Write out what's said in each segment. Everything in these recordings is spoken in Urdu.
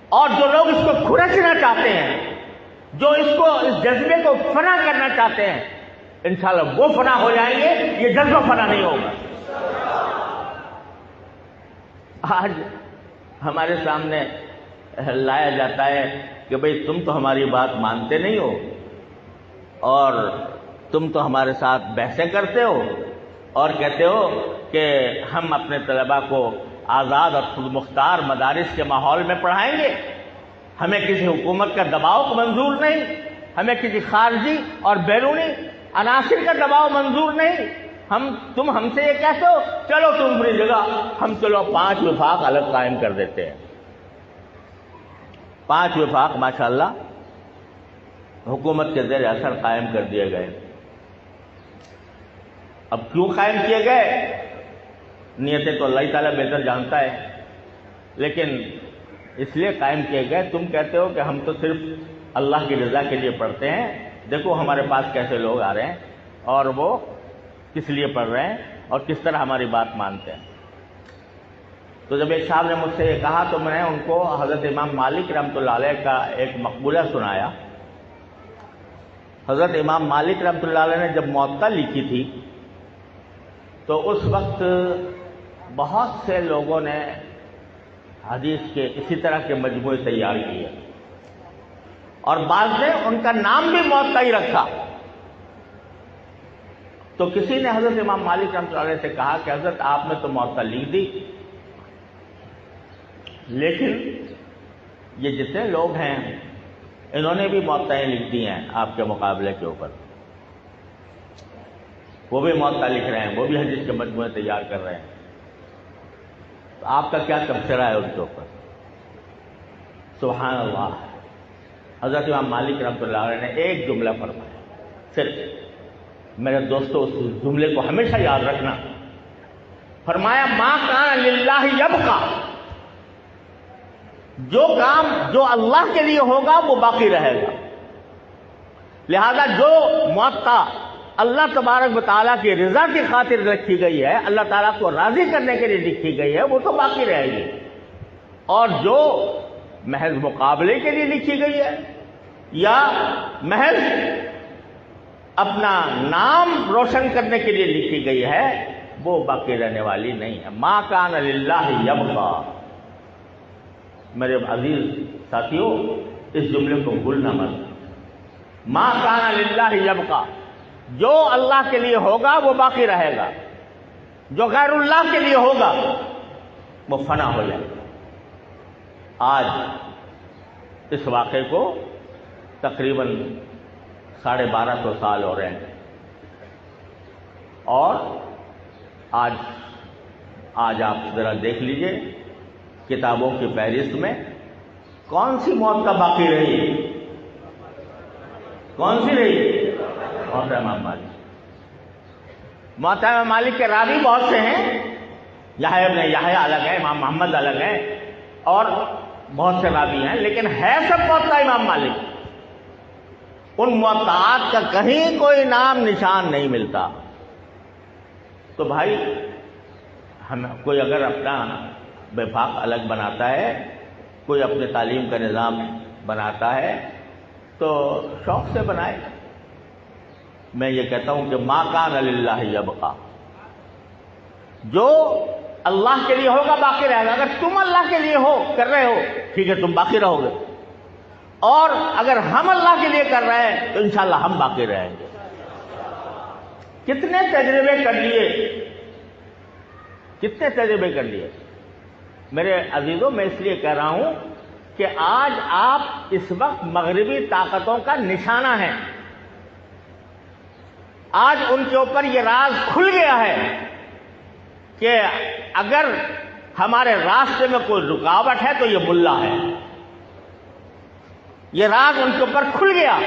اور جو لوگ اس کو کھرچنا چاہتے ہیں، جو اس جذبے کو فنا کرنا چاہتے ہیں، انشاءاللہ وہ فنا ہو جائیں گے، یہ جذبہ فنا نہیں ہوگا۔ آج ہمارے سامنے لایا جاتا ہے کہ بھئی تم تو ہماری بات مانتے نہیں ہو اور تم تو ہمارے ساتھ بحثیں کرتے ہو اور کہتے ہو کہ ہم اپنے طلباء کو آزاد اور خود مختار مدارس کے ماحول میں پڑھائیں گے، ہمیں کسی حکومت کا دباؤ منظور نہیں، ہمیں کسی خارجی اور بیرونی عناصر کا دباؤ منظور نہیں، تم ہم سے یہ کہتے ہو چلو تم اپنی جگہ، ہم چلو 5 وفاق الگ قائم کر دیتے ہیں۔ 5 وفاق ماشاءاللہ حکومت کے زیر اثر قائم کر دیے گئے۔ اب کیوں قائم کیے گئے؟ نیتیں تو اللہ تعالیٰ بہتر جانتا ہے، لیکن اس لیے قائم کیے گئے، تم کہتے ہو کہ ہم تو صرف اللہ کی رضا کے لیے پڑھتے ہیں، دیکھو ہمارے پاس کیسے لوگ آ رہے ہیں اور وہ کس لیے پڑھ رہے ہیں اور کس طرح ہماری بات مانتے ہیں۔ تو جب ایک صاحب نے مجھ سے یہ کہا تو میں نے ان کو حضرت امام مالک رحمۃ اللہ علیہ کا ایک مقبولہ سنایا۔ حضرت امام مالک رحمۃ اللہ علیہ نے جب موطا لکھی تھی تو اس وقت بہت سے لوگوں نے حدیث کے اسی طرح کے مجموعے تیار کیے اور بعض نے ان کا نام بھی موطا ہی رکھا۔ تو کسی نے حضرت امام مالک رحمۃ اللہ علیہ سے کہا کہ حضرت آپ نے تو موطا لکھ دی، لیکن یہ جتنے لوگ ہیں انہوں نے بھی موطئیں لکھ دی ہیں آپ کے مقابلے کے اوپر، وہ بھی موطا لکھ رہے ہیں، وہ بھی حدیث کے مجموعے تیار کر رہے ہیں، تو آپ کا کیا تبصرہ ہے ان کے اوپر؟ سبحان اللہ، حضرت امام مالک رحمۃ اللہ علیہ نے ایک جملہ فرمایا، صرف، میرے دوستو اس جملے کو ہمیشہ یاد رکھنا، فرمایا ما کان للہ یبقی، جو کام جو اللہ کے لیے ہوگا وہ باقی رہے گا، لہذا جو موطا اللہ تبارک و تعالیٰ کی رضا کی خاطر لکھی گئی ہے، اللہ تعالیٰ کو راضی کرنے کے لیے لکھی گئی ہے، وہ تو باقی رہے گی، اور جو محض مقابلے کے لیے لکھی گئی ہے یا محض اپنا نام روشن کرنے کے لیے لکھی گئی ہے وہ باقی رہنے والی نہیں ہے۔ ما کان للہ یبقی، میرے عزیز ساتھیو اس جملے کو بھولنا مت، ما کان للہ یبقی، جو اللہ کے لیے ہوگا وہ باقی رہے گا، جو غیر اللہ کے لیے ہوگا وہ فنا ہو جائے گا۔ آج اس واقعے کو تقریباً 1250 سال ہو رہے ہیں، اور آج آپ ذرا دیکھ لیجئے کتابوں کی فہرست میں کون سی موطا باقی رہی، کون سی رہی؟ موطا امام مالک۔ موطا امام مالک کے راوی بہت سے ہیں، یحییٰ ابن یحییٰ الگ ہے، امام محمد الگ ہیں، اور بہت سے راوی ہیں، لیکن ہے سب موطا امام مالک۔ ان موطئات کا کہیں کوئی نام نشان نہیں ملتا۔ تو بھائی کوئی اگر اپنا وفاق الگ بناتا ہے، کوئی اپنے تعلیم کا نظام بناتا ہے تو شوق سے بنائے۔ میں یہ کہتا ہوں کہ ما کان للہ یبقی، جو اللہ کے لیے ہوگا باقی رہے گا۔ اگر تم اللہ کے لیے کر رہے ہو ٹھیک ہے، تم باقی رہو گے، اور اگر ہم اللہ کے لیے کر رہے ہیں تو انشاءاللہ ہم باقی رہیں گے۔ کتنے تجربے کر لیے، کتنے تجربے کر لیے میرے عزیزوں، میں اس لیے کہہ رہا ہوں کہ آج آپ اس وقت مغربی طاقتوں کا نشانہ ہیں، آج ان کے اوپر یہ راز کھل گیا ہے کہ اگر ہمارے راستے میں کوئی رکاوٹ ہے تو یہ ملا ہے۔ یہ راز ان کے اوپر کھل گیا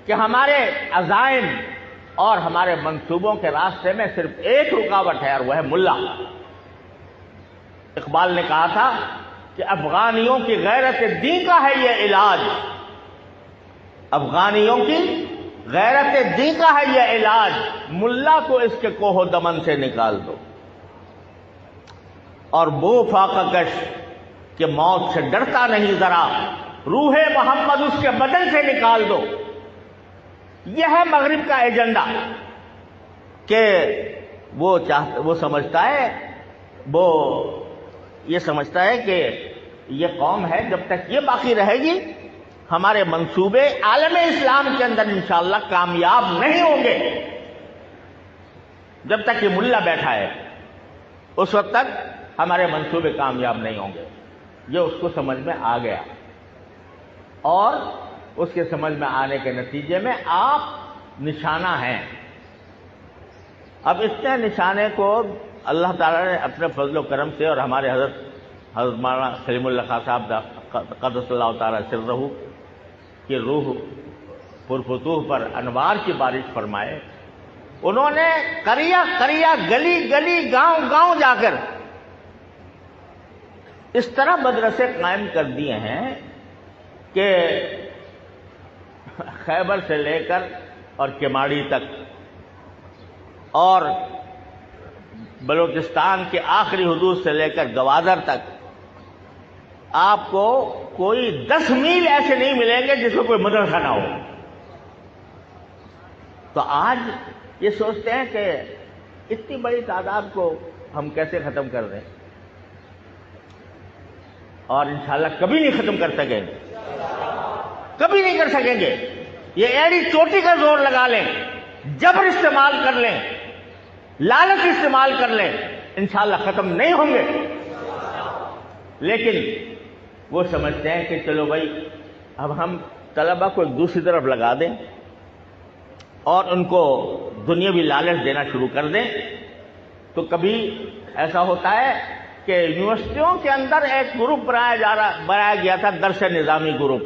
کہ ہمارے عزائم اور ہمارے منصوبوں کے راستے میں صرف ایک رکاوٹ ہے اور وہ ہے ملا۔ اقبال نے کہا تھا کہ افغانیوں کی غیرت دین کا ہے یہ علاج، افغانیوں کی غیرت دین کا ہے یہ علاج، ملا کو اس کے کوہ و دمن سے نکال دو۔ اور وہ فاقہ کش کہ موت سے ڈرتا نہیں ذرا، روح محمد اس کے بدن سے نکال دو۔ یہ ہے مغرب کا ایجنڈا کہ وہ سمجھتا ہے، وہ یہ سمجھتا ہے کہ یہ قوم ہے جب تک یہ باقی رہے گی ہمارے منصوبے عالم اسلام کے اندر انشاءاللہ کامیاب نہیں ہوں گے۔ جب تک یہ ملا بیٹھا ہے اس وقت تک ہمارے منصوبے کامیاب نہیں ہوں گے۔ یہ اس کو سمجھ میں آ گیا، اور اس کے سمجھ میں آنے کے نتیجے میں آپ نشانہ ہیں۔ اب اتنے نشانے کو اللہ تعالیٰ نے اپنے فضل و کرم سے، اور ہمارے حضرت مولانا سلیم اللہ خان صاحب قدس اللہ تعالیٰ سرہ کی روح پرفتوح پر انوار کی بارش فرمائے، انہوں نے قریہ قریہ، گلی گلی، گاؤں گاؤں جا کر اس طرح مدرسے قائم کر دیے ہیں کہ خیبر سے لے کر اور کیماڑی تک، اور بلوچستان کے آخری حدود سے لے کر گوادر تک آپ کو کوئی 10 میل ایسے نہیں ملیں گے جس میں کوئی مدرسہ نہ ہو۔ تو آج یہ سوچتے ہیں کہ اتنی بڑی تعداد کو ہم کیسے ختم کر دیں، اور انشاءاللہ کبھی نہیں ختم کر سکیں گے، کبھی نہیں کر سکیں گے۔ یہ ایڑی چوٹی کا زور لگا لیں، جبر استعمال کر لیں، لالچ استعمال کر لیں، انشاءاللہ ختم نہیں ہوں گے۔ لیکن وہ سمجھتے ہیں کہ چلو بھائی اب ہم طلبہ کو ایک دوسری طرف لگا دیں اور ان کو دنیاوی لالچ دینا شروع کر دیں، تو کبھی ایسا ہوتا ہے کہ یونیورسٹیوں کے اندر ایک گروپ بنایا گیا تھا، درس نظامی گروپ۔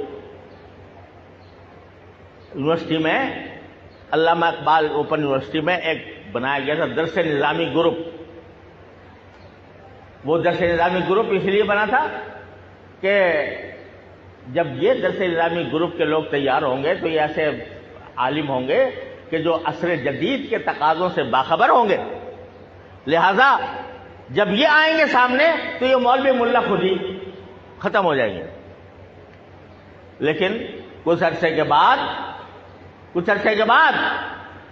یونیورسٹی میں، علامہ اقبال اوپن یونیورسٹی میں ایک بنایا گیا تھا درس نظامی گروپ۔ وہ درس نظامی گروپ اس لیے بنا تھا کہ جب یہ درس نظامی گروپ کے لوگ تیار ہوں گے تو یہ ایسے عالم ہوں گے کہ جو عصر جدید کے تقاضوں سے باخبر ہوں گے، لہذا جب یہ آئیں گے سامنے تو یہ مولوی ملا خود ہی ختم ہو جائیں گے۔ لیکن کچھ عرصے کے بعد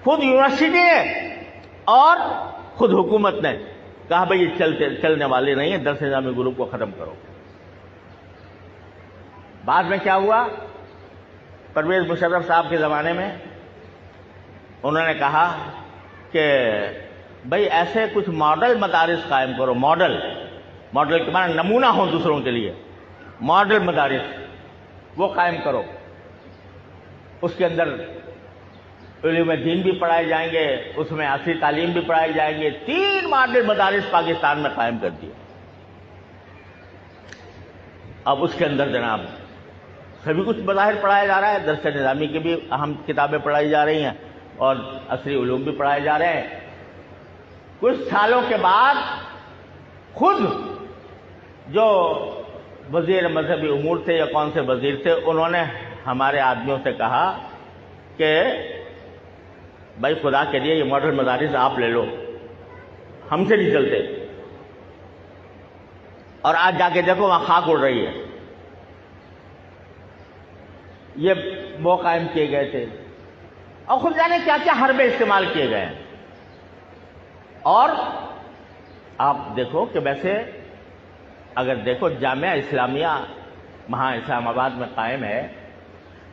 خود یونیورسٹی نے اور خود حکومت نے کہا بھئی یہ چلنے والے نہیں ہیں، درس نظامی گروپ کو ختم کرو۔ بعد میں کیا ہوا؟ پرویز مشرف صاحب کے زمانے میں انہوں نے کہا کہ بھئی ایسے کچھ ماڈل مدارس قائم کرو، ماڈل کے معنی نمونہ ہو دوسروں کے لیے، ماڈل مدارس وہ قائم کرو، اس کے اندر علوم دین بھی پڑھائے جائیں گے، اس میں عصری تعلیم بھی پڑھائی جائیں گے۔ 3 ماڈل مدارس پاکستان میں قائم کر دیے۔ اب اس کے اندر جناب سبھی کچھ بظاہر پڑھایا جا رہا ہے، درس نظامی کی بھی اہم کتابیں پڑھائی جا رہی ہیں اور عصری علوم بھی پڑھائے جا رہے ہیں۔ کچھ سالوں کے بعد خود جو وزیر مذہبی امور تھے یا کون سے وزیر تھے، انہوں نے ہمارے آدمیوں سے کہا کہ بھائی خدا کے لیے یہ ماڈل مدارس آپ لے لو، ہم سے نہیں چلتے۔ اور آج جا کے دیکھو وہاں خاک اڑ رہی ہے۔ یہ وہ قائم کیے گئے تھے، اور خود جانے کیا کیا حربے استعمال کیے گئے ہیں۔ اور آپ دیکھو کہ ویسے اگر دیکھو جامعہ اسلامیہ وہاں اسلام آباد میں قائم ہے،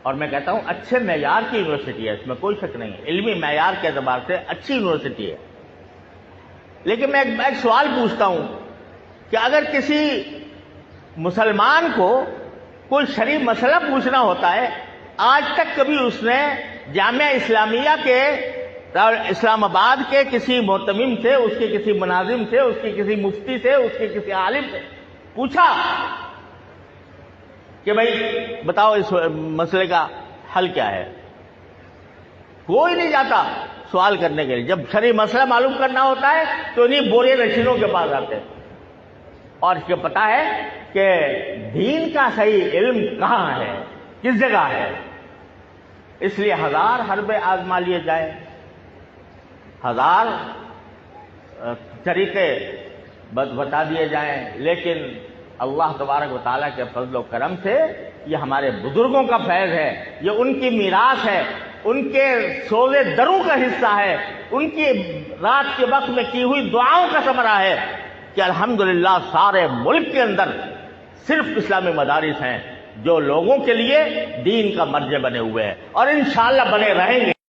اور میں کہتا ہوں اچھے معیار کی یونیورسٹی ہے، اس میں کوئی شک نہیں ہے، علمی معیار کے اعتبار سے اچھی یونیورسٹی ہے۔ لیکن میں ایک سوال پوچھتا ہوں کہ اگر کسی مسلمان کو کوئی شرعی مسئلہ پوچھنا ہوتا ہے، آج تک کبھی اس نے جامعہ اسلامیہ کے اسلام آباد کے کسی معتمم سے، اس کے کسی مناظم سے، اس کے کسی مفتی سے، اس کے کسی عالم سے پوچھا کہ بھائی بتاؤ اس مسئلے کا حل کیا ہے؟ کوئی نہیں جاتا سوال کرنے کے لیے۔ جب شرعی مسئلہ معلوم کرنا ہوتا ہے تو انہیں بورے نشینوں کے پاس آتے ہیں، اور اس کو پتا ہے کہ دین کا صحیح علم کہاں ہے، کس جگہ ہے۔ اس لیے 1000 حربے آزما لیے جائیں، 1000 طریقے بتا دیے جائیں، لیکن اللہ تبارک و تعالیٰ کے فضل و کرم سے یہ ہمارے بزرگوں کا فیض ہے، یہ ان کی میراث ہے، ان کے سوزے دروں کا حصہ ہے، ان کی رات کے وقت میں کی ہوئی دعاؤں کا ثمرہ ہے کہ الحمدللہ سارے ملک کے اندر صرف اسلامی مدارس ہیں جو لوگوں کے لیے دین کا مرجع بنے ہوئے ہیں اور انشاءاللہ بنے رہیں گے۔